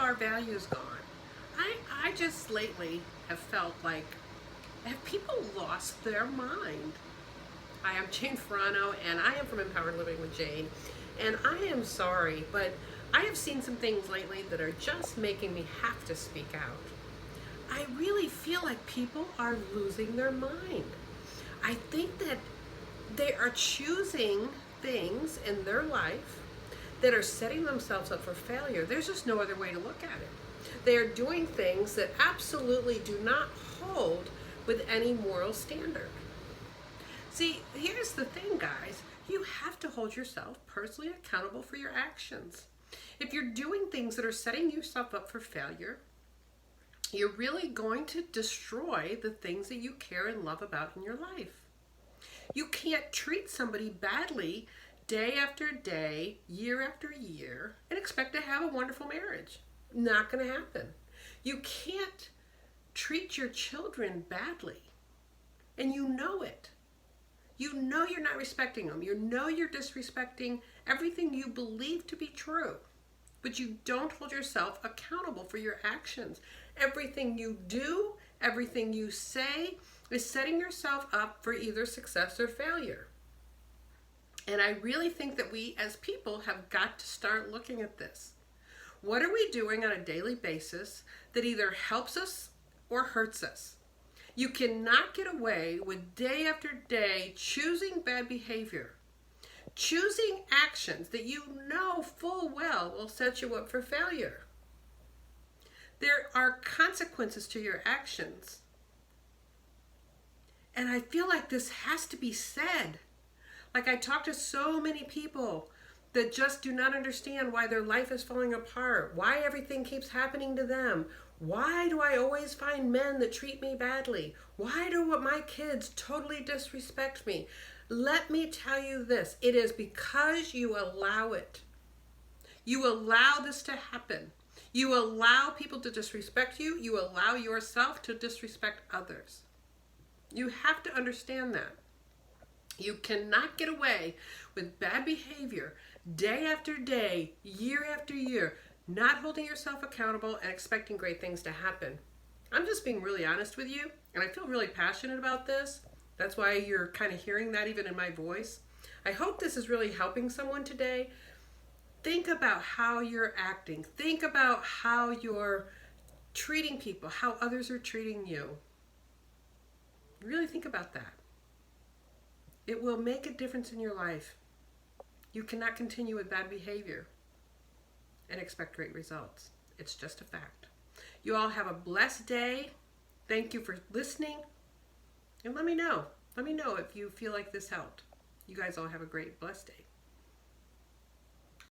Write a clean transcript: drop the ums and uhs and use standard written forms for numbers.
our values gone? I just lately have felt like, have people lost their mind? Hi, I'm Jane Ferrano, and I am from Empowered Living with Jane. And I am sorry, but I have seen some things lately that are just making me have to speak out. I really feel like people are losing their mind. I think that they are choosing things in their life that are setting themselves up for failure. There's just no other way to look at it. They are doing things that absolutely do not hold with any moral standard. See, here's the thing, guys. You have to hold yourself personally accountable for your actions. If you're doing things that are setting yourself up for failure, you're really going to destroy the things that you care and love about in your life. You can't treat somebody badly day after day, year after year, and expect to have a wonderful marriage. Not going to happen. You can't treat your children badly, and you know it. You know you're not respecting them. You know you're disrespecting everything you believe to be true. But you don't hold yourself accountable for your actions. Everything you do, everything you say is setting yourself up for either success or failure. And I really think that we as people have got to start looking at this. What are we doing on a daily basis that either helps us or hurts us? You cannot get away with day after day choosing bad behavior, choosing actions that you know full well will set you up for failure. There are consequences to your actions. And I feel like this has to be said. Like, I talk to so many people that just do not understand why their life is falling apart, why everything keeps happening to them. Why do I always find men that treat me badly? Why do my kids totally disrespect me? Let me tell you this. It is because you allow it. You allow this to happen. You allow people to disrespect you. You allow yourself to disrespect others. You have to understand that. You cannot get away with bad behavior day after day, year after year, not holding yourself accountable and expecting great things to happen. I'm just being really honest with you, and I feel really passionate about this. That's why you're kind of hearing that even in my voice. I hope this is really helping someone today. Think about how you're acting. Think about how you're treating people, how others are treating you. Really think about that. It will make a difference in your life. You cannot continue with bad behavior and expect great results. It's just a fact. You all have a blessed day. Thank you for listening. And let me know. Let me know if you feel like this helped. You guys all have a great, blessed day.